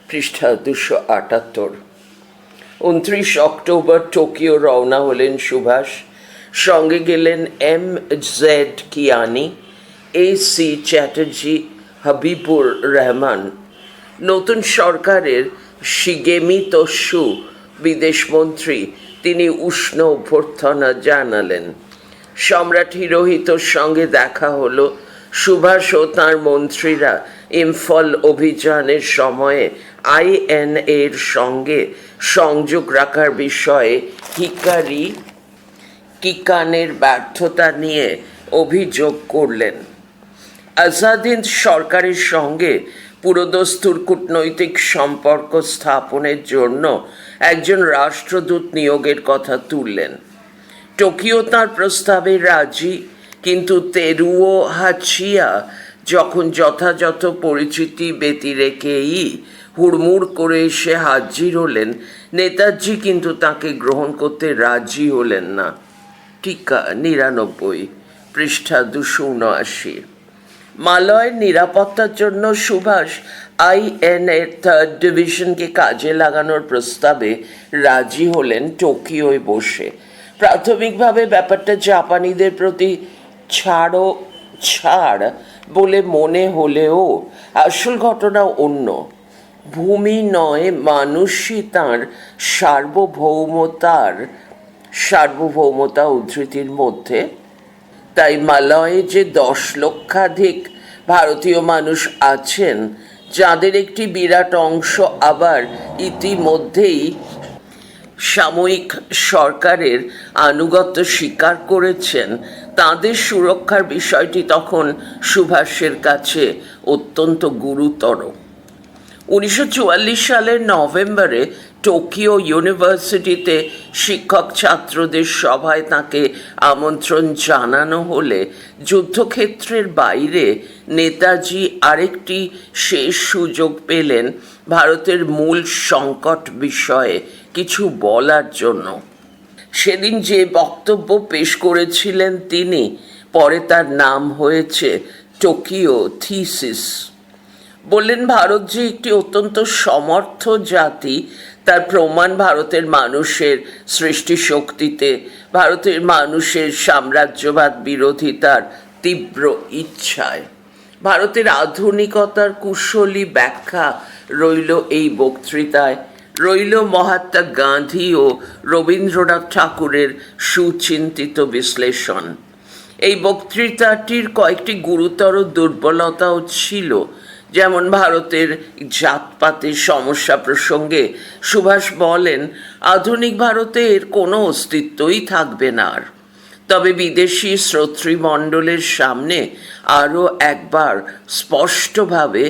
পৃষ্ঠা 278। 29 October Tokyo রওনা হলেন সুভাষ। সঙ্গে গেলেন MZ কিয়ানি, AC চ্যাটার্জি, হাবিবুর রহমান। নতুন সরকারের শিগেমি তোসু বিদেশমন্ত্রী, তিনি উষ্ণ অভ্যর্থনা জানালেন। সম্রাট হিরোহিতোর সঙ্গে দেখা হলো। সুভাষ ও তাঁর মন্ত্রীরা ইম্ফল অভিযানের সময়ে INA-র সঙ্গে সংযোগ রাখার বিষয়ে হিকারি কিকানের ব্যর্থতা নিয়ে অভিযোগ করলেন। আজাদ হিন্দ সরকারের সঙ্গে পুরোদস্তুর কূটনৈতিক সম্পর্ক স্থাপনের জন্য একজন রাষ্ট্রদূত নিয়োগের কথা তুললেন। টোকিও তাঁর প্রস্তাবে রাজি, কিন্তু তেরুও হাচিয়া যখন যথাযথ পরিচিতি ব্যতিরেকেই হুড়মুড় করে এসে হাজির হলেন, নেতাজি কিন্তু তাকে গ্রহণ করতে রাজি হলেন না। টিকা 99, পৃষ্ঠা 279। মালয়ের নিরাপত্তার জন্য সুভাষ INA 3rd ডিভিশনকে কাজে লাগানোর প্রস্তাবে রাজি হলেন টোকিওয় বসে। প্রাথমিকভাবে ব্যাপারটা জাপানিদের প্রতি ছাড় বলে মনে হলেও আসল ঘটনা অন্য। ভূমি নয়, মানুষই তাঁর সার্বভৌমতা উদ্ধৃতির মধ্যে। তাই মালয়ে যে 10 লক্ষাধিক ভারতীয় মানুষ আছেন, যাদের একটি বিরাট অংশ আবার ইতিমধ্যেই সাময়িক সরকারের আনুগত্য স্বীকার করেছেন, তাদের সুরক্ষার বিষয়টি তখন সুভাষের কাছে অত্যন্ত গুরুতর। 1944 সালের নভেম্বরে টোকিও ইউনিভার্সিটিতে শিক্ষক ছাত্রদের সভায় তাকে আমন্ত্রণ জানানো হলে যুদ্ধক্ষেত্রের বাইরে নেতাজি আরেকটি শেষ সুযোগ পেলেন ভারতের মূল সংকট বিষয়ে কিছু বলার জন্য। সেদিন যে বক্তব্য পেশ করেছিলেন তিনি, পরে তার নাম হয়েছে টোকিও থিসিস। বললেন, ভারত যে একটি অত্যন্ত সমর্থ জাতি তার প্রমাণ ভারতের মানুষের সৃষ্টিশক্তিতে, ভারতের মানুষের সাম্রাজ্যবাদ বিরোধিতার তীব্র ইচ্ছায়। ভারতের আধুনিকতার কুশলী ব্যাখ্যা রইল এই বক্তৃতায়, রইল মহাত্মা গান্ধী ও রবীন্দ্রনাথ ঠাকুরের সুচিন্তিত বিশ্লেষণ। এই বক্তৃতাটির কয়েকটি গুরুতর দুর্বলতাও ছিল, যেমন ভারতের জাতপাতের সমস্যা প্রসঙ্গে সুভাষ বলেন, আধুনিক ভারতে এর কোনো অস্তিত্বই থাকবে না আর। তবে বিদেশি শ্রোতৃমণ্ডলের সামনে আরও একবার স্পষ্টভাবে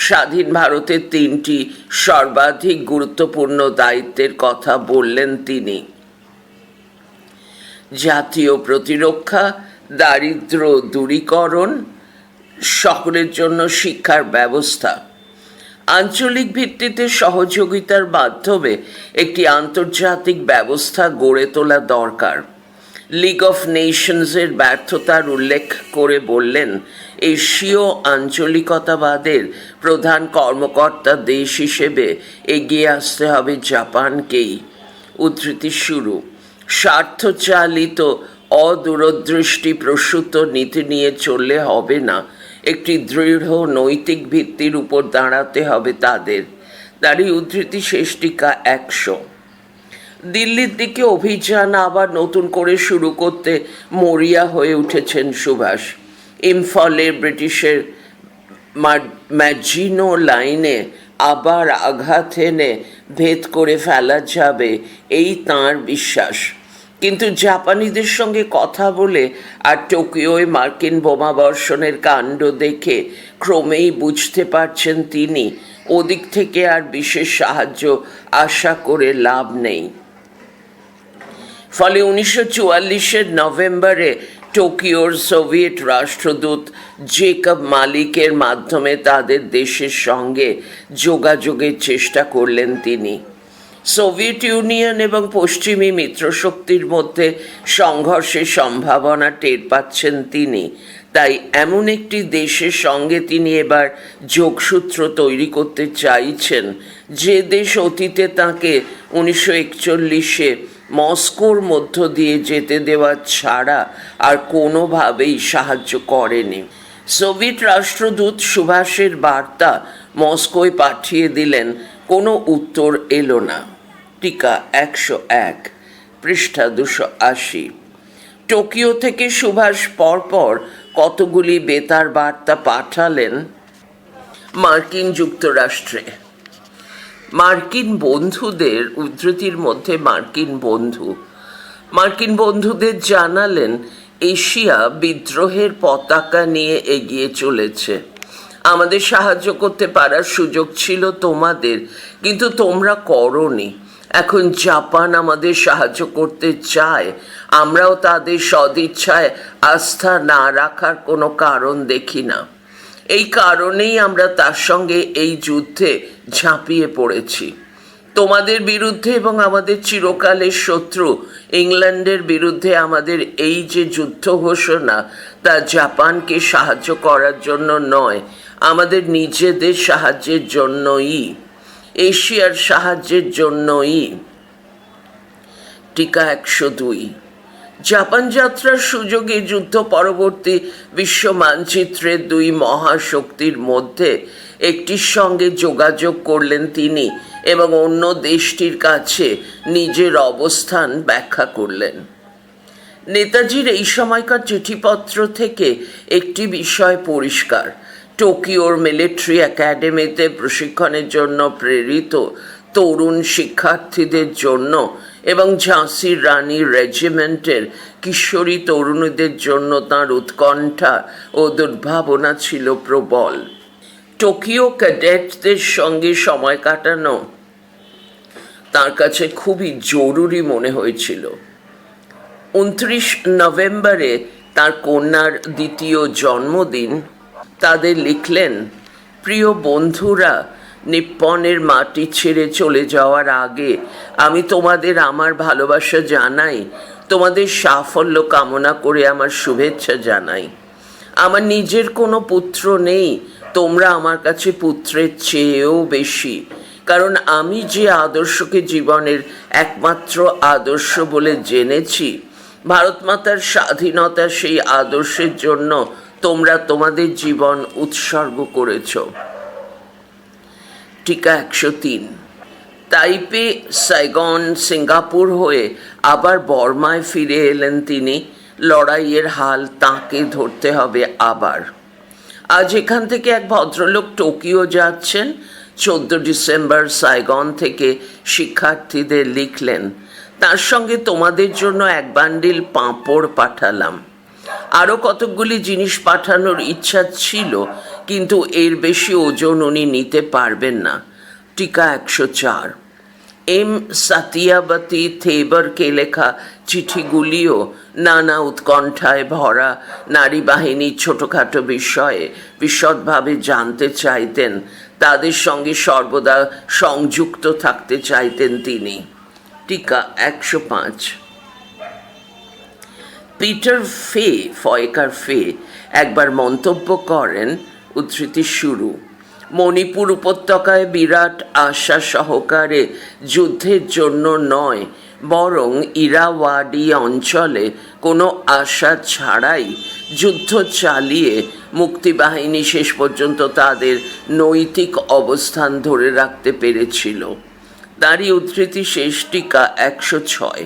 স্বাধীন ভারতের 3টি সর্বাধিক গুরুত্বপূর্ণ দায়িত্বের কথা বললেন তিনি। জাতীয় প্রতিরক্ষা, দারিদ্র্য দূরীকরণ, সকলের জন্য শিক্ষার ব্যবস্থা। আঞ্চলিক ভিত্তিতে সহযোগিতার মাধ্যমে একটি আন্তর্জাতিক ব্যবস্থা গড়ে তোলা দরকার। লিগ অফ নেশনসের ব্যর্থতার উল্লেখ করে বললেন, এশীয় আঞ্চলিকতাবাদের প্রধান কর্মকর্তা দেশ হিসেবে এগিয়ে আসতে হবে জাপানকেই। উদ্ধৃতি শুরু। স্বার্থচালিত অদূরদৃষ্টি প্রসূত নীতি নিয়ে চললে হবে না, একটি দৃঢ় নৈতিক ভিত্তির উপর দাঁড়াতে হবে তাদের। তারই উদ্ধৃতি শেষ, টিকা 100। দিল্লির দিকে অভিযান আবার নতুন করে শুরু করতে মরিয়া হয়ে উঠেছেন সুভাষ। ইম্ফলে ব্রিটিশের ম্যাজিনো লাইনে আবার আঘাত এনে ভেদ করে ফেলা যাবে, এই তাঁর বিশ্বাস। কিন্তু জাপানিদের সঙ্গে কথা বলে আর টোকিওয় মার্কিন বোমাবর্ষণের কাণ্ড দেখে ক্রমেই বুঝতে পারছেন তিনি, ওদিক থেকে আর বিশেষ সাহায্য আশা করে লাভ নেই। ফলে 1944-এর নভেম্বরে টোকিওর সোভিয়েত রাষ্ট্রদূত জেকব মালিকের মাধ্যমে তাদের দেশের সঙ্গে যোগাযোগের চেষ্টা করলেন তিনি। সোভিয়েত ইউনিয়ন এবং পশ্চিমী মিত্রশক্তির মধ্যে সংঘর্ষের সম্ভাবনা টের পাচ্ছেন তিনি, তাই এমন একটি দেশের সঙ্গে তিনি এবার যোগসূত্র তৈরি করতে চাইছেন, যে দেশ অতীতে তাঁকে 1941-এ মস্কোর মধ্য দিয়ে যেতে দেওয়া ছাড়া আর কোনোভাবেই সাহায্য করেনি। সোভিয়েত রাষ্ট্রদূত সুভাষের বার্তা মস্কোয় পাঠিয়ে দিলেন, কোনো উত্তর এলো না। টিকা 101, পৃষ্ঠা 280। টোকিও থেকে সুভাষ পরপর কতগুলি বেতার বার্তা পাঠালেন মার্কিন যুক্তরাষ্ট্রে। মার্কিন বন্ধুদের, উদ্ধৃতির মধ্যে মার্কিন বন্ধুদের জানালেন, এশিয়া বিদ্রোহের পতাকা নিয়ে এগিয়ে চলেছে। আমাদের সাহায্য করতে পারার সুযোগ ছিল তোমাদের, কিন্তু তোমরা করোনি। এখন জাপান আমাদের সাহায্য করতে চায়, আমরাও তাদের সদিচ্ছায় আস্থা না রাখার কোনো কারণ দেখি না। এই কারণেই আমরা তার সঙ্গে এই যুদ্ধে ঝাঁপিয়ে পড়েছি। তোমাদের বিরুদ্ধে এবং আমাদের চিরকালের শত্রু ইংল্যান্ডের বিরুদ্ধে আমাদের এই যে যুদ্ধ ঘোষণা, তা জাপানকে সাহায্য করার জন্য নয়, আমাদের নিজেদের সাহায্যের জন্যই, এশিয়ার সাহায্যের জন্যই। টিকা 102। জাপান যাত্রার সুযোগে যুদ্ধ পরবর্তী বিশ্ব মানচিত্রের দুই মহাশক্তির মধ্যে একটির সঙ্গে যোগাযোগ করলেন তিনি এবং অন্য দেশটির কাছে নিজের অবস্থান ব্যাখ্যা করলেন। নেতাজির এই সময়কার চিঠিপত্র থেকে একটি বিষয় পরিষ্কার, টোকিওর মিলিটারি একাডেমিতে প্রশিক্ষণের জন্য প্রেরিত তরুণ শিক্ষার্থীদের জন্য এবং ঝাঁসির রানী রেজিমেন্টের কিশোরী তরুণীদের জন্য তাঁর উৎকণ্ঠা ও দুর্ভাবনা ছিল প্রবল। টোকিও ক্যাডেটদের সঙ্গে সময় কাটানো তার কাছে খুবই জরুরি মনে হয়েছিল। 29 নভেম্বরে তার কন্যার দ্বিতীয় জন্মদিন। তাদের লিখলেন, প্রিয় বন্ধুরা, নিপ্পনের মাটি ছেড়ে চলে যাওয়ার আগে আমি তোমাদের আমার ভালোবাসা জানাই, তোমাদের সাফল্য কামনা করে আমার শুভেচ্ছা জানাই। আমার নিজের কোনো পুত্র নেই, তোমরা আমার কাছে পুত্রের চেয়েও বেশি, কারণ আমি যে আদর্শকে জীবনের একমাত্র আদর্শ বলে জেনেছি, ভারতমাতার স্বাধীনতা, সেই আদর্শের জন্য তোমরা তোমাদের জীবন উৎসর্গ করেছ। টিকা 103। তাইপে, সাইগন, সিঙ্গাপুর হয়ে আবার বর্মায় ফিরে এলেন তিনি। লড়াইয়ের হাল তাঁকে ধরতে হবে আবার। আজ এখান থেকে এক ভদ্রলোক টোকিও যাচ্ছেন। 14 ডিসেম্বর সাইগন থেকে শিক্ষার্থীদের লিখলেন, তার সঙ্গে তোমাদের জন্য এক বান্ডিল পাঁপড় পাঠালাম। আরও কতকগুলি জিনিস পাঠানোর ইচ্ছা ছিল, কিন্তু এর বেশি ওজন উনি নিতে পারবেন না। টিকা 104। এম সাতিয়াবতী থেবরকে লেখা চিঠিগুলিও নানা উৎকণ্ঠায় ভরা, নারী বাহিনীর ছোটোখাটো বিষয়ে বিশদভাবে জানতে চাইতেন, তাদের সঙ্গে সর্বদা সংযুক্ত থাকতে চাইতেন তিনি। টিকা 105। পিটার ফয়েকার ফে একবার মন্তব্য করেন, উদ্ধৃতি শুরু, মণিপুর উপত্যকায় বিরাট আশা সহকারে যুদ্ধের জন্য নয়, বরং ইরাওয়াডি অঞ্চলে কোনো আশা ছাড়াই যুদ্ধ চালিয়ে মুক্তিবাহিনী শেষ পর্যন্ত তাদের নৈতিক অবস্থান ধরে রাখতে পেরেছিল। তারই উদ্ধৃতি শেষ। টিকা 106।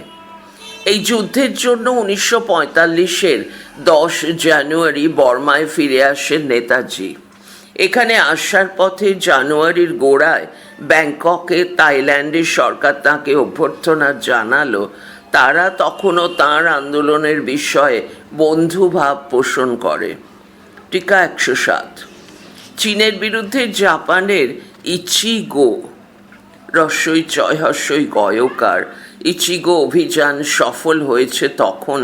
এই যুদ্ধের জন্য 1945-এর 10 জানুয়ারি বর্মায় ফিরে আসেন নেতাজি। এখানে আসার পথে জানুয়ারির গোড়ায় ব্যাংককে থাইল্যান্ডের সরকার তাঁকে অভ্যর্থনা জানালো। তারা তখনও তাঁর আন্দোলনের বিষয়ে বন্ধুভাব পোষণ করে। টিকা 107। চীনের বিরুদ্ধে জাপানের ইচিগো গয়কার ইচিগো অভিযান সফল হয়েছে তখন।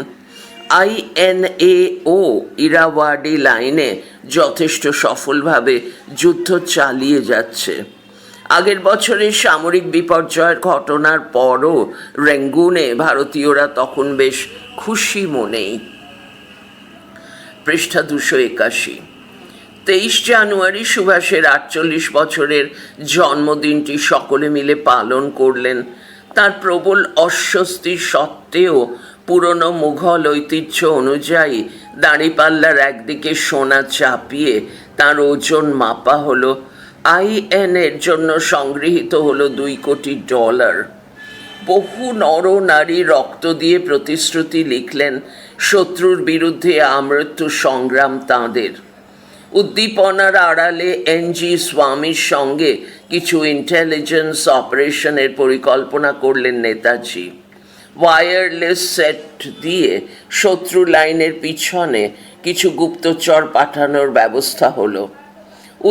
INAO ইরাওয়াডি লাইনে যথেষ্ট সফলভাবে যুদ্ধ চালিয়ে যাচ্ছে। আগের বছরের সামরিক বিপর্যয়ের ঘটনার পরও রেঙ্গুনে ভারতীয়রা তখন বেশ খুশি মনেই। পৃষ্ঠা 281। 23 জানুয়ারি সুভাষের 48 বছরের জন্মদিনটি সকলে মিলে পালন করলেন। তার প্রবল অস্বস্তি সত্ত্বেও পুরনো মুঘল ঐতিহ্য অনুযায়ী দাঁড়িপাল্লার একদিকে সোনা চাপিয়ে তার ওজন মাপা হলো। IN এর জন্য সংগৃহীত হলো $2 কোটি। বহু নর নারী রক্ত দিয়ে প্রতিশ্রুতি লিখলেন, শত্রুর বিরুদ্ধে আমৃত্যু সংগ্রাম তাঁদের। উদ্দীপনার আড়ালে NG স্বামীর সঙ্গে কিছু ইন্টেলিজেন্স অপারেশনের পরিকল্পনা করলেন নেতাজি। ওয়্যারলেস সেট দিয়ে শত্রু লাইনের পিছনে কিছু গুপ্তচর পাঠানোর ব্যবস্থা হলো।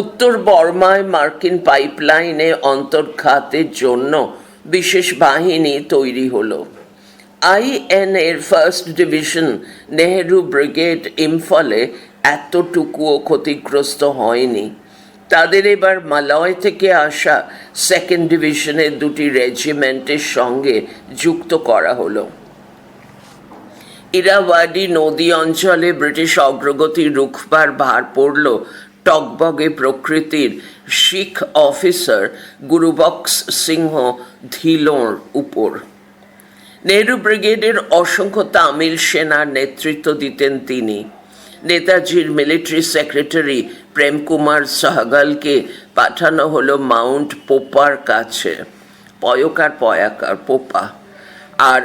উত্তর বর্মায় মার্কিন পাইপলাইনে অন্তর্ঘাতের জন্য বিশেষ বাহিনী তৈরি হলো। IN এর ফার্স্ট ডিভিশন নেহেরু ব্রিগেড ইম্ফলে এতটুকুও ক্ষতিগ্রস্ত হয়নি। তাদের এবার মালয় থেকে আসা সেকেন্ড ডিভিশনের 2টি রেজিমেন্টের সঙ্গে যুক্ত করা হলো। ইরাওয়াডি নদী অঞ্চলে ব্রিটিশ অগ্রগতি রুখবার ভার পড়ল টকবগে প্রকৃতির শিখ অফিসার গুরুবক্স সিংহ ধিলোর উপর। নেহরু ব্রিগেডের অসংখ্য তামিল সেনার নেতৃত্ব দিতেন তিনি। নেতাজির মিলিটারি সেক্রেটারি প্রেম কুমার সাহগালকে পাঠানো হলো মাউন্ট পোপার কাছে, পয়কার পয়াকার পোপা, আর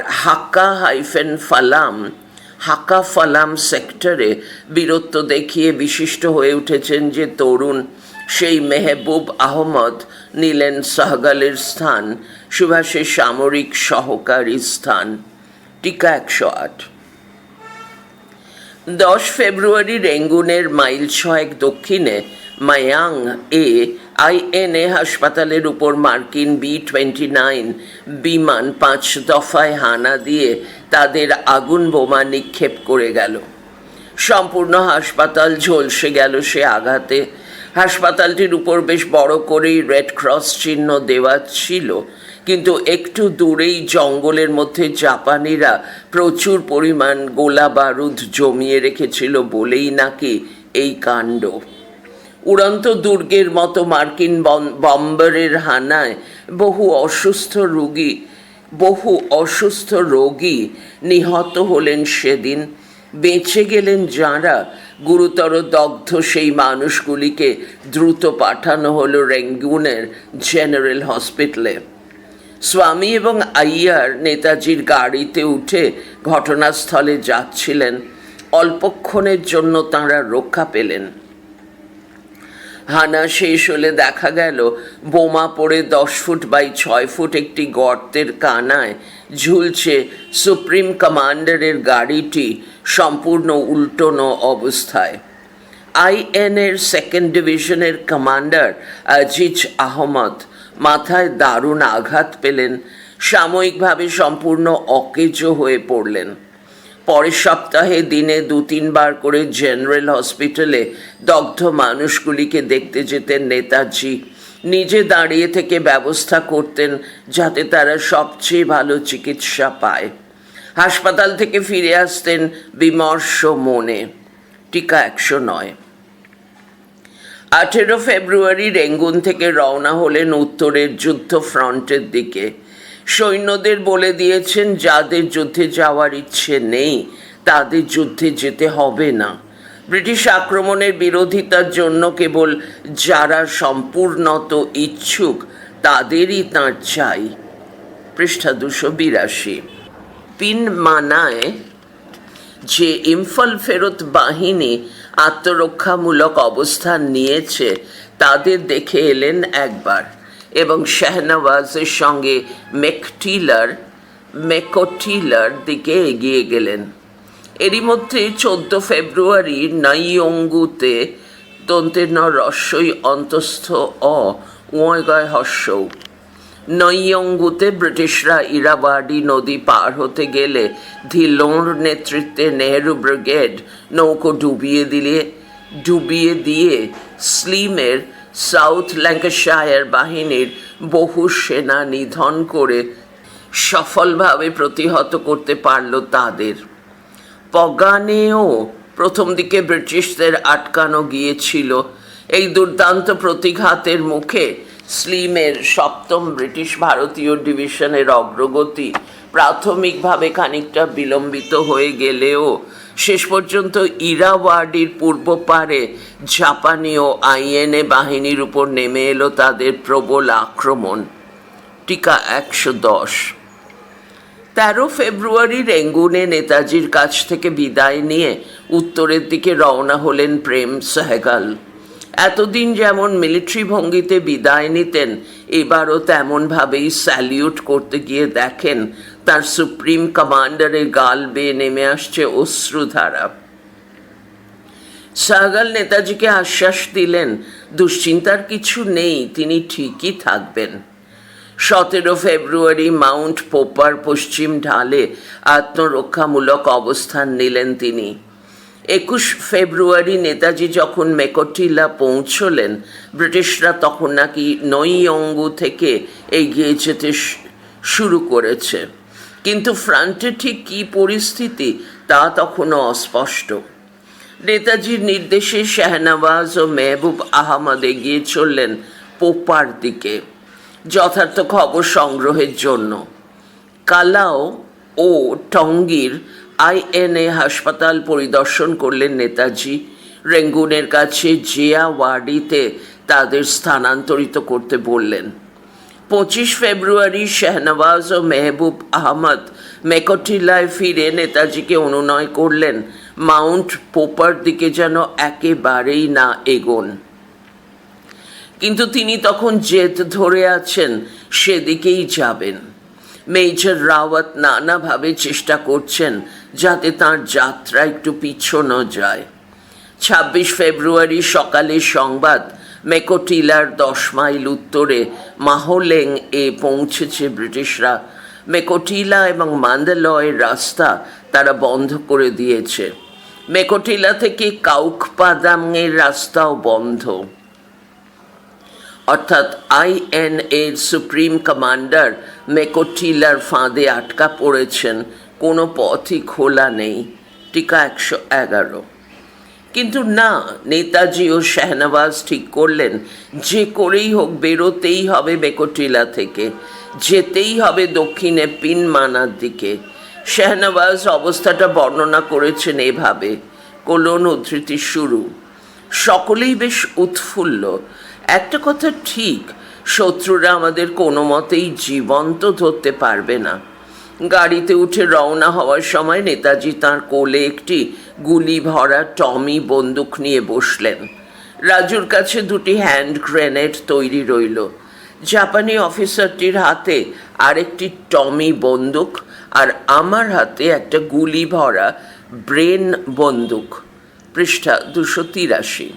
হাকা ফালাম সেক্টরে বীরত্ব দেখিয়ে বিশিষ্ট হয়ে উঠেছেন যে তরুণ, সেই মেহবুব আহমদ নিলেন সাহগালের স্থান, সুভাষের সামরিক সহকারী স্থান। টিকা 108। 10 ফেব্রুয়ারি রেঙ্গুনের মাইল 6 দক্ষিণে মায়াং IN হাসপাতালের উপর মার্কিন B-29 বিমান 5 দফায় হানা দিয়ে তাদের আগুন বোমা নিক্ষেপ করে গেল। সম্পূর্ণ হাসপাতাল ঝলসে গেল সে আঘাতে। হাসপাতালটির উপর বেশ বড় করেই রেড ক্রস চিহ্ন দেওয়া ছিল, কিন্তু একটু দূরেই জঙ্গলের মধ্যে জাপানিরা প্রচুর পরিমাণ গোলা বারুদ জমিয়ে রেখেছিল বলেই নাকি এই কাণ্ড। উড়ন্ত দুর্গের মতো মার্কিন বম্বারের হানায় বহু অসুস্থ রোগী নিহত হলেন সেদিন। বেঁচে গেলেন যাঁরা, গুরুতর দগ্ধ সেই মানুষগুলিকে দ্রুত পাঠানো হলো রেঙ্গুনের জেনারেল হসপিটালে। স্বামী এবং আইয়ার নেতাজির গাড়িতে উঠে ঘটনাস্থলে যাচ্ছিলেন। অল্পক্ষণের জন্য তাঁরা রক্ষা পেলেন। হানা শেষ হলে দেখা গেল বোমা পড়ে 10 ফুট বাই 6 ফুট একটি গর্তের কানায় ঝুলছে সুপ্রিম কমান্ডারের গাড়িটি সম্পূর্ণ উল্টোনো অবস্থায়। IN এর সেকেন্ড ডিভিশনের কমান্ডার আজিজ আহমদ মাথায় দারুণ আঘাত পেলেন, সাময়িকভাবে সম্পূর্ণ অকেজো হয়ে পড়লেন। পরের সপ্তাহে দিনে 2-3 বার করে জেনারেল হসপিটালে দগ্ধ মানুষগুলিকে দেখতে যেতেন নেতাজি। নিজে দাঁড়িয়ে থেকে ব্যবস্থা করতেন যাতে তারা সবচেয়ে ভালো চিকিৎসা পায়। হাসপাতাল থেকে ফিরে আসতেন বিমর্ষ মনে। টিকা 109। 18 ফেব্রুয়ারি রেঙ্গুন থেকে রওনা হলেন উত্তরের যুদ্ধ ফ্রন্টের দিকে। সৈন্যদের বলে দিয়েছেন যাদের যুদ্ধে যাওয়ার ইচ্ছে নেই তাদের যুদ্ধে যেতে হবে না। ব্রিটিশ আক্রমণের বিরোধিতার জন্য কেবল যারা সম্পূর্ণত ইচ্ছুক তাদেরই তাঁর চাই। পৃষ্ঠা 282। পিনমানায় যে ইম্ফল ফেরত বাহিনী আত্মরক্ষামূলক অবস্থান নিয়েছে তাদের দেখে এলেন একবার এবং শাহনওয়াজের সঙ্গে মেকোটিলার দিকে এগিয়ে গেলেন। এরই মধ্যে 14 ফেব্রুয়ারি নৈয়ঙ্গুতে দন্তের ন রস্যই অন্তস্থ উয়গয় হস্যৌ। নৈয়ঙ্গুতে ব্রিটিশরা ইরাবাডি নদী পার হতে গেলে ধিলোর নেতৃত্বে নেহেরু ব্রিগেড নৌকো ডুবিয়ে দিয়ে স্লিমের সাউথ ল্যাঙ্কাশায়ার বাহিনীর বহু সেনা নিধন করে সফলভাবে প্রতিহত করতে পারল তাদের। পগানেও প্রথম দিকে ব্রিটিশদের আটকানো গিয়েছিল। এই দুর্দান্ত প্রতিঘাতের মুখে স্লিমের ৭ম ব্রিটিশ ভারতীয় ডিভিশনের অগ্রগতি প্রাথমিকভাবে খানিকটা বিলম্বিত হয়ে গেলেও শেষ পর্যন্ত ইরাওয়াডির পূর্ব পারে জাপানি ও আইএনএ বাহিনীর উপর নেমে এলো তাদের প্রবল আক্রমণ। টিকা ১১০। ১৩ ফেব্রুয়ারি রেঙ্গুনে নেতাজির কাছ থেকে বিদায় নিয়ে উত্তরের দিকে রওনা হলেন প্রেম সেহগাল। এতদিন যেমন মিলিটারি ভঙ্গিতে বিদায় নিতেন, এবারও তেমনভাবেই স্যালিউট করতে গিয়ে দেখেন তার সুপ্রিম কমান্ডারের গাল বেয়ে নেমে আসছে অশ্রুধারা। সেহগাল নেতাজিকে আশ্বাস দিলেন দুশ্চিন্তার কিছু নেই, তিনি ঠিকই থাকবেন। ১৭ ফেব্রুয়ারি মাউন্ট পোপার পশ্চিম ঢালে আত্মরক্ষামূলক অবস্থান নিলেন তিনি। ২১ ফেব্রুয়ারি নেতাজি যখন মেকটিলা পৌঁছলেন, ব্রিটিশরা তখন নাকি নইয়ঙ্গু থেকে এগিয়ে যেতে শুরু করেছে, কিন্তু ফ্রন্টে ঠিক কী পরিস্থিতি তা তখনও অস্পষ্ট। নেতাজির নির্দেশে শাহনওয়াজ ও মেহবুব আহমদ এগিয়ে চললেন পোপার দিকে যথার্থ খবর সংগ্রহের জন্য। কালাও ও টঙ্গীর আইএনএ হাসপাতাল পরিদর্শন করলেন নেতাজি। রেঙ্গুনের কাছে জিয়াওয়াড়িতে তাদের স্থানান্তরিত করতে বললেন। ২৫ ফেব্রুয়ারি শাহনওয়াজ ও মেহবুব আহমদ মেকটিলায় ফিরে নেতাজিকে অনুনয় করলেন মাউন্ট পোপার দিকে যেন একেবারেই না এগোন, কিন্তু তিনি তখন জেদ ধরে আছেন সেদিকেই যাবেন। মেজর রাওয়াত নানাভাবে চেষ্টা করছেন যাতে তাঁর যাত্রা একটু পিছনো যায়। ২৬ ফেব্রুয়ারি সকালে সংবাদ মেকটিলার ১০ মাইল উত্তরে মাহোলেং এ পৌঁছেছে ব্রিটিশরা। মেকটিলা এবং মান্দালয়ের রাস্তা তারা বন্ধ করে দিয়েছে। মেকটিলা থেকে কাউকপাদাংয়ের রাস্তাও বন্ধ, অর্থাৎ আইএনএর সুপ্রিম কমান্ডার মেকটিলার ফাঁদে আটকা পড়েছেন, কোনো পথই খোলা নেই। টিকা ১১১। কিন্তু না, নেতাজি ও শাহনওয়াজ ঠিক করলেন যে করেই হোক বেরোতেই হবে মেকটিলা থেকে, যেতেই হবে দক্ষিণে পিনমানার দিকে। শাহনওয়াজ অবস্থাটা বর্ণনা করেছেন এভাবে, কোলন উদ্ধৃতি শুরু: সকলেই বেশ উৎফুল্ল। একটা কথা ঠিক, শত্রুরা আমাদের কোনো মতেই জীবন্ত ধরতে পারবে না। গাড়িতে উঠে রওনা হওয়ার সময় নেতাজি তাঁর কোলে একটি গুলি ভরা টমি বন্দুক নিয়ে বসলেন। রাজুর কাছে দুটি হ্যান্ড গ্রেনেড তৈরি রইল। জাপানি অফিসারটির হাতে আরেকটি টমি বন্দুক, আর আমার হাতে একটা গুলি ভরা ব্রেন বন্দুক। পৃষ্ঠা ২৮৩।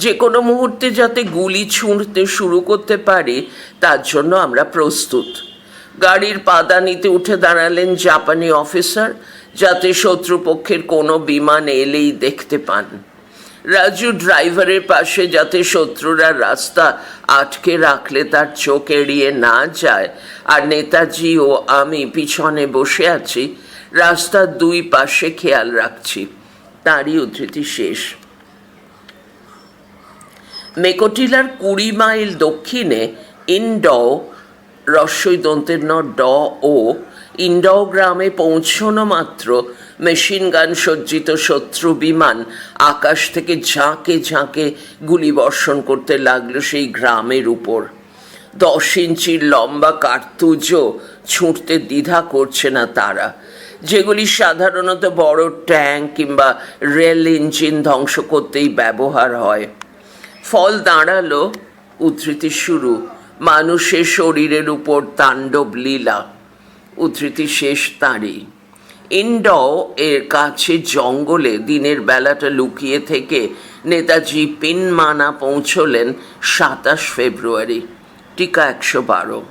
যে কোনো মুহূর্তে যাতে গুলি ছুঁড়তে শুরু করতে পারি তার জন্য আমরা প্রস্তুত। গাড়ির পাদানিতে উঠে দাঁড়ালেন জাপানি অফিসার, যাতে শত্রুপক্ষের কোনো বিমান এলেই দেখতে পান। রাজু ড্রাইভারের পাশে, যাতে শত্রুরা রাস্তা আটকে রাখলে তার চোখ এড়িয়ে না যায়, আর নেতাজি ও আমি পিছনে বসে আছি, রাস্তার দুই পাশে খেয়াল রাখছি। তারই উদ্ধৃতি শেষ। মেকটিলার ২০ মাইল দক্ষিণে ইনডও দন্তের ড ও ইনডও গ্রামে পৌঁছনো মাত্র মেশিন গান সজ্জিত শত্রু বিমান আকাশ থেকে ঝাঁকে ঝাঁকে গুলিবর্ষণ করতে লাগলো সেই গ্রামের উপর। ১০ ইঞ্চির লম্বা কার্তুজও ছুঁড়তে দ্বিধা করছে না তারা, যেগুলি সাধারণত বড় ট্যাঙ্ক কিংবা রেল ইঞ্জিন ধ্বংস করতেই ব্যবহার হয়। ফল দাঁড়ালো, উদ্ধৃতি শুরু, মানুষের শরীরের উপর তাণ্ডব লীলা। উদ্ধৃতি শেষ তাঁরই। ইনডও এর কাছে জঙ্গলে দিনের বেলাটা লুকিয়ে থেকে নেতাজি পিনমানা পৌঁছলেন ২৭ ফেব্রুয়ারি। টিকা ১১২।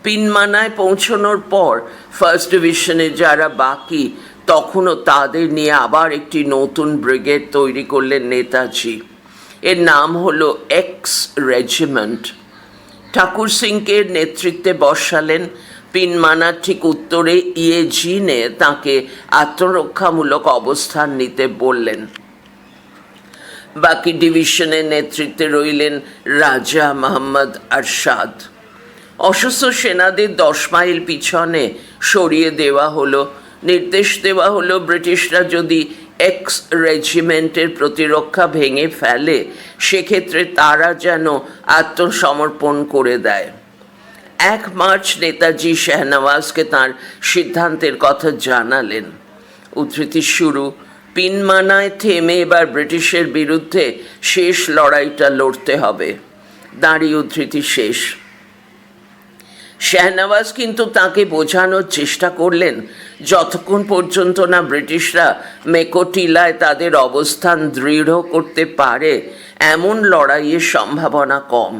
পিনমানায় পৌঁছানোর পর ফার্স্ট ডিভিশনে যারা বাকি, তখনও তাদের নিয়ে আবার একটি নতুন ব্রিগেড তৈরি করলেন নেতাজি। এর নাম হলো এক্স রেজিমেন্ট। ঠাকুর সিংকে নেতৃত্বে বসালেন। পিনমানার ঠিক উত্তরে ইয়েজিনে তাকে আত্মরক্ষামূলক অবস্থান নিতে বললেন। বাকি ডিভিশনের নেতৃত্বে রইলেন রাজা মোহাম্মদ আরশাদ। অসুস্থ সেনাদের 10 মাইল পিছনে সরিয়ে দেওয়া হলো। নির্দেশ দেওয়া হলো ব্রিটিশরা যদি এক্স রেজিমেন্টের প্রতিরক্ষা ভেঙে ফেলে সেক্ষেত্রে তারা যেন আত্মসমর্পণ করে দেয়। 1 মার্চ নেতাজি শাহনওয়াজকে তাঁর সিদ্ধান্তের কথা জানালেন। উদ্ধৃতি শুরু: পিনমানায় থেমে এবার ব্রিটিশের বিরুদ্ধে শেষ লড়াইটা লড়তে হবে। দাঁড়িয়ে উদ্ধৃতি শেষ। শাহনওয়াজ কিন্তু তাকে বোঝানোর চেষ্টা করলেন যতক্ষণ পর্যন্ত না ব্রিটিশরা মেকোটিলায় তাদের অবস্থান দৃঢ় করতে পারে এমন লড়াইয়ের সম্ভাবনা কম।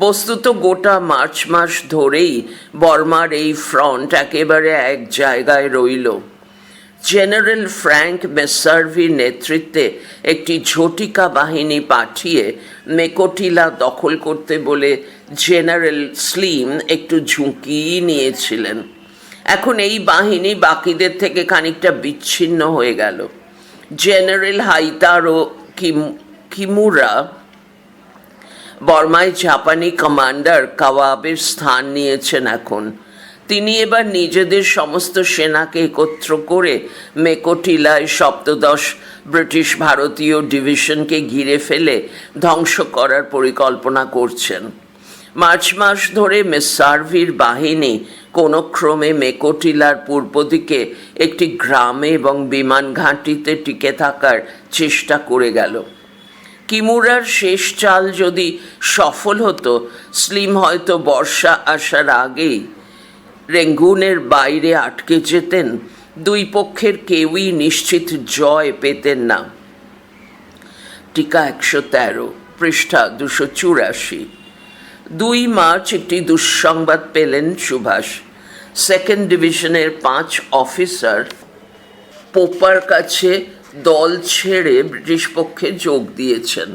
বস্তুত গোটা মার্চ মাস ধরেই বর্মার এই ফ্রন্ট একেবারে এক জায়গায় রইল। জেনারেল ফ্র্যাঙ্ক মেসার্ভির নেতৃত্বে একটি ঝটিকা বাহিনী পাঠিয়ে মেকোটিলা দখল করতে বলে জেনারেল স্লিম একটু ঝুঁকি নিয়েছিলেন। এখন এই বাহিনী বাকিদের থেকে খানিকটা বিচ্ছিন্ন হয়ে গেল। জেনারেল হাইতারো কিমুরা বর্মায় জাপানি কমান্ডার কাওয়াবের স্থান নিয়েছেন। এখন তিনি এবার নিজেদের সমস্ত সেনাকে একত্র করে মেকোটিলায় 17 ব্রিটিশ ভারতীয় ডিভিশনকে ঘিরে ফেলে ধ্বংস করার পরিকল্পনা করছেন। মার্চ মাস ধরে মেসার্ভির বাহিনী কোনো ক্রমে মেকোটিলার পূর্ব দিকে একটি গ্রামে এবং বিমান ঘাঁটিতে টিকে থাকার চেষ্টা করে গেল। কিমুরার শেষ চাল যদি সফল হতো, স্লিম হয়তো বর্ষা আসার আগেই রেঙ্গুনের বাইরে আটকে যেতেন। দুই পক্ষের কেউই নিশ্চিত জয় পেতেন না। টিকা 113, পৃষ্ঠা 284। 2 মার্চ একটি দুঃসংবাদ পেলেন সুভাষ। 2nd ডিভিশনের 5 অফিসার পোপার কাছে দল ছেড়ে ব্রিটিশ পক্ষে যোগ দিয়েছেন।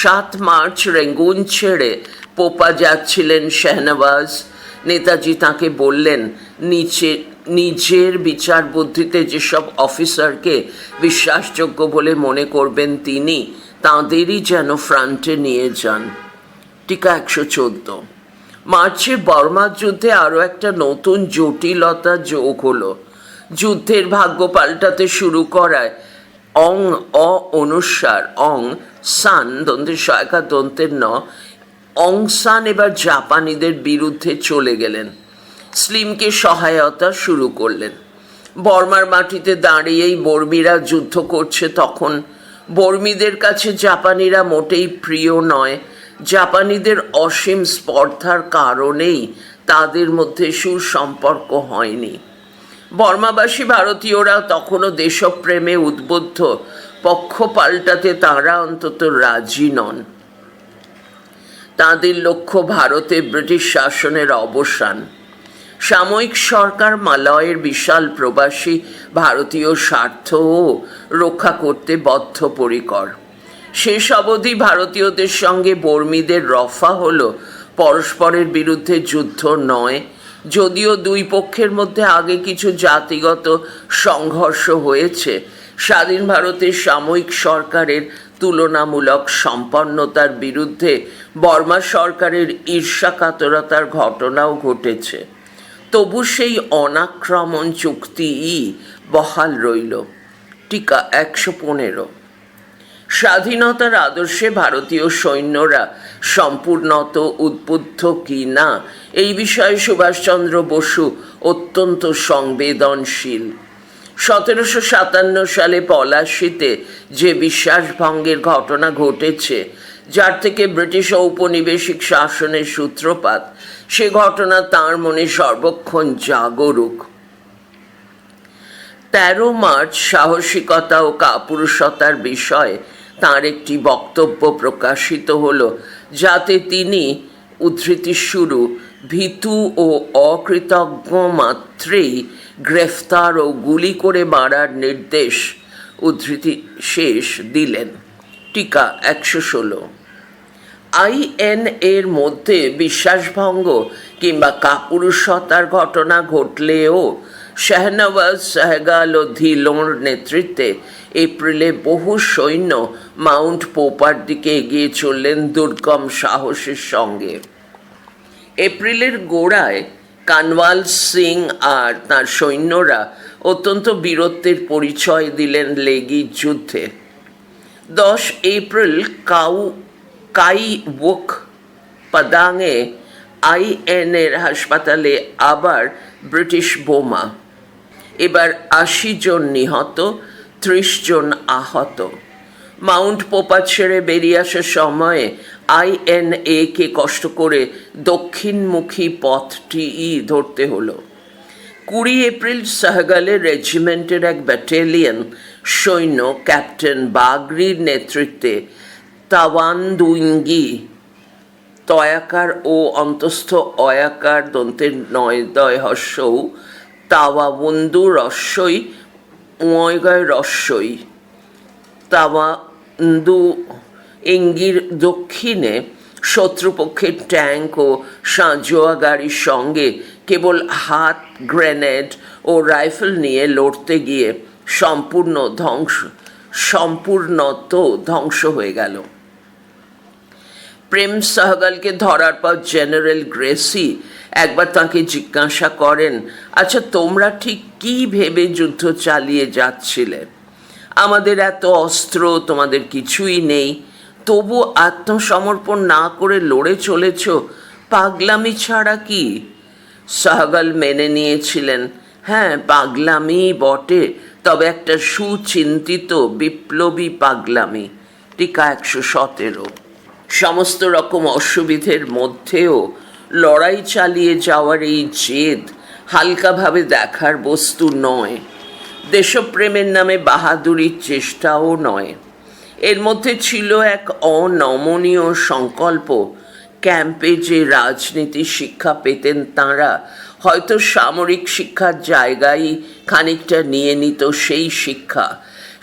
7 মার্চ রেঙ্গুন ছেড়ে পোপা যাচ্ছিলেন শাহনওয়াজ। নেতাজি তাকে বললেন, নিজের বিচার বুদ্ধিতে যেসব অফিসারকে বিশ্বাসযোগ্য বলে মনে করবেন তিনি তাঁদেরই যেন ফ্রন্টে নিয়ে যান। টিকা 114। মার্চে বর্মার যুদ্ধে আরও একটা নতুন জটিলতা যোগ হলো। যুদ্ধের ভাগ্য পাল্টাতে শুরু করায় অনুসার সান দন্তের সহায়িকা দন্তের অং সান এবার জাপানিদের বিরুদ্ধে চলে গেলেন। স্লিমকে সহায়তা শুরু করলেন। বর্মার মাটিতে দাঁড়িয়েই বর্মীরা যুদ্ধ করছে তখন। বর্মীদের কাছে জাপানিরা মোটেই প্রিয় নয়। জাপানিদের অসীম স্পর্ধার কারণেই তাদের মধ্যে সুসম্পর্ক হয়নি। বর্মাবাসী ভারতীয়রা তখনও দেশপ্রেমে উদ্বুদ্ধ। পক্ষ পাল্টাতে তাঁরা অন্তত রাজি নন। তাঁদের লক্ষ্য ভারতে ব্রিটিশ শাসনের অবসান। সাময়িক সরকার মালয়ের বিশাল প্রবাসী ভারতীয় স্বার্থও রক্ষা করতে বদ্ধপরিকর। শেষ অবধি ভারতীয়দের সঙ্গে বর্মীদের রফা হলো পরস্পরের বিরুদ্ধে যুদ্ধ নয়। যদিও দুই পক্ষের মধ্যে আগে কিছু জাতিগত সংঘর্ষ হয়েছে, স্বাধীন ভারতের সাময়িক সরকারের তুলনামূলক সম্পন্নতার বিরুদ্ধে বর্মা সরকারের ঈর্ষাকাতরতার ঘটনাও ঘটেছে। তবু সেই অনাক্রমণ চুক্তিই বহাল রইল। টিকা 115। স্বাধীনতার আদর্শে ভারতীয় সৈন্যরা সম্পূর্ণত উদ্বুদ্ধ কি না এই বিষয়ে সুভাষচন্দ্র বসু অত্যন্ত সংবেদনশীল। 1757 সালে পলাশীতে যে বিশ্বাসভঙ্গের ঘটনা ঘটেছে, যার থেকে ব্রিটিশ ঔপনিবেশিক শাসনের সূত্রপাত, সে ঘটনা তাঁর মনে সর্বক্ষণ জাগরুক। 13 মার্চ সাহসিকতা ও কাপুরুষতার বিষয়ে তাঁর একটি বক্তব্য প্রকাশিত হলো, যাতে তিনি, উদ্ধৃতি শুরু, ভীতু ও অকৃতজ্ঞ মাত্রেই গ্রেফতার ও গুলি করে মারার নির্দেশ, উদ্ধৃতি শেষ, দিলেন। টিকা 116। আইএন এর মধ্যে বিশ্বাসভঙ্গ কিংবা কাপুরুষতার ঘটনা ঘটলেও শাহনওয়াজ সেহগাল ও ধিলোঁর নেতৃত্বে এপ্রিলে বহু সৈন্য মাউন্ট পোপার দিকে এগিয়ে চললেন দুর্গম সাহসের সঙ্গে। এপ্রিলের গোড়ায় কানওয়াল সিং আর তার সৈন্যরা অত্যন্ত বীরত্বের পরিচয় দিলেন লেগি যুদ্ধে। 10 এপ্রিল কাই ওয়ুক পাদাংয়ে আইএনের হাসপাতালে আবার ব্রিটিশ বোমা। এবার 80 জন নিহত, 30 জন আহত। মাউন্ট পোপা ছেড়ে বেরিয়ে আসার সময়ে আইএনএ কে কষ্ট করে দক্ষিণমুখী পথটিই ধরতে হলো। 20 এপ্রিল সাহগালের রেজিমেন্টের এক ব্যাটালিয়ন সৈন্য ক্যাপ্টেন বাগরির নেতৃত্বে তাওয়ান্দুইঙ্গি তয়াকার ও অন্তস্থ অয়াকার দন্তের নয়দয় হস্যৌ তাওয়াবন্দু রস্যই উয়গয় রস্যই তাওয়ান্দু ইঙ্গির দক্ষিণে শত্রুপক্ষের ট্যাঙ্ক ও সাঁজোয়া গাড়ির সঙ্গে কেবল হাত গ্রেনেড ও রাইফেল নিয়ে লড়তে গিয়ে সম্পূর্ণত ধ্বংস হয়ে গেল। প্রেম সাহগালকে ধরার পর জেনারেল গ্রেসি একবার তাকে জিজ্ঞাসা করেন, আচ্ছা তোমরা ঠিক কি ভেবে যুদ্ধ চালিয়ে যাচ্ছিলে? আমাদের এত অস্ত্র, তোমাদের কিছুই নেই, তবু আত্মসমর্পণ না করে লড়ে চলেছ, পাগলামি ছাড়া কি? সাহগাল মেনে নিয়েছিলেন, হ্যাঁ পাগলামি বটে, তবে একটা সুচিন্তিত বিপ্লবী পাগলামি। টিকা 117। সমস্ত রকম অসুবিধের মধ্যেও লড়াই চালিয়ে যাওয়ার এই জেদ হালকাভাবে দেখার বস্তু নয়, দেশপ্রেমের নামে বাহাদুরির চেষ্টাও নয়। এর মধ্যে ছিল এক অনমনীয় সংকল্প। ক্যাম্পে যে রাজনীতি শিক্ষা পেতেন তাঁরা হয়তো সামরিক শিক্ষার জায়গায় খানিকটা নিয়ে নিত সেই শিক্ষা,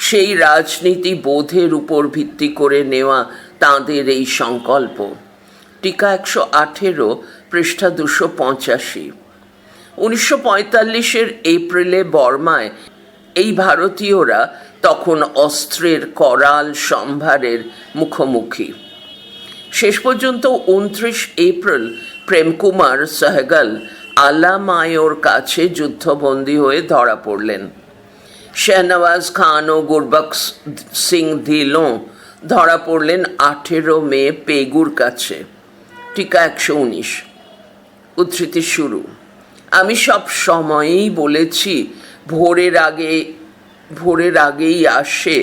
সেই রাজনীতি বোধের উপর ভিত্তি করে নেওয়া তাঁদের এই সংকল্প। টিকা 118, পৃষ্ঠা 285। 1945-এর এপ্রিলে বর্মায় এই ভারতীয়রা তখন অস্ত্রের করাল সম্ভারের মুখোমুখি। শেষ পর্যন্ত 29 এপ্রিল প্রেমকুমার সাহগাল আলামায়োর কাছে যুদ্ধবন্দী হয়ে ধরা পড়লেন। শাহনওয়াজ খান ও গুরবক্স সিং ধিলোঁ ধরা পড়লেন 18 মে পেগুর কাছে। টিকা 119। উদ্ধৃতি শুরু। আমি সব সময়ই বলেছি ভোরের আগেই আসে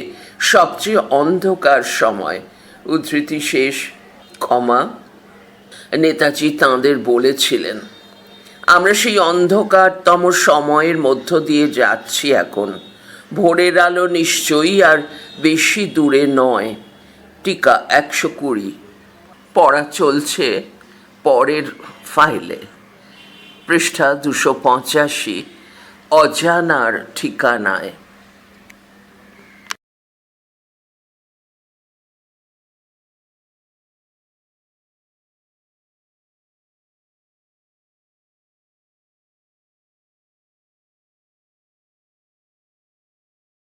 সবচেয়ে অন্ধকার সময়। উদ্ধৃতি শেষ। নেতাজি তাঁদের বলেছিলেন, আমরা সেই অন্ধকারতম সময়ের মধ্য দিয়ে যাচ্ছি এখন। ভোরের আলো নিশ্চয়ই আর বেশি দূরে নয়। টিকা 120। পড়া চলছে পরের ফাইলে। পৃষ্ঠা 285, অজানার ঠিকানায়।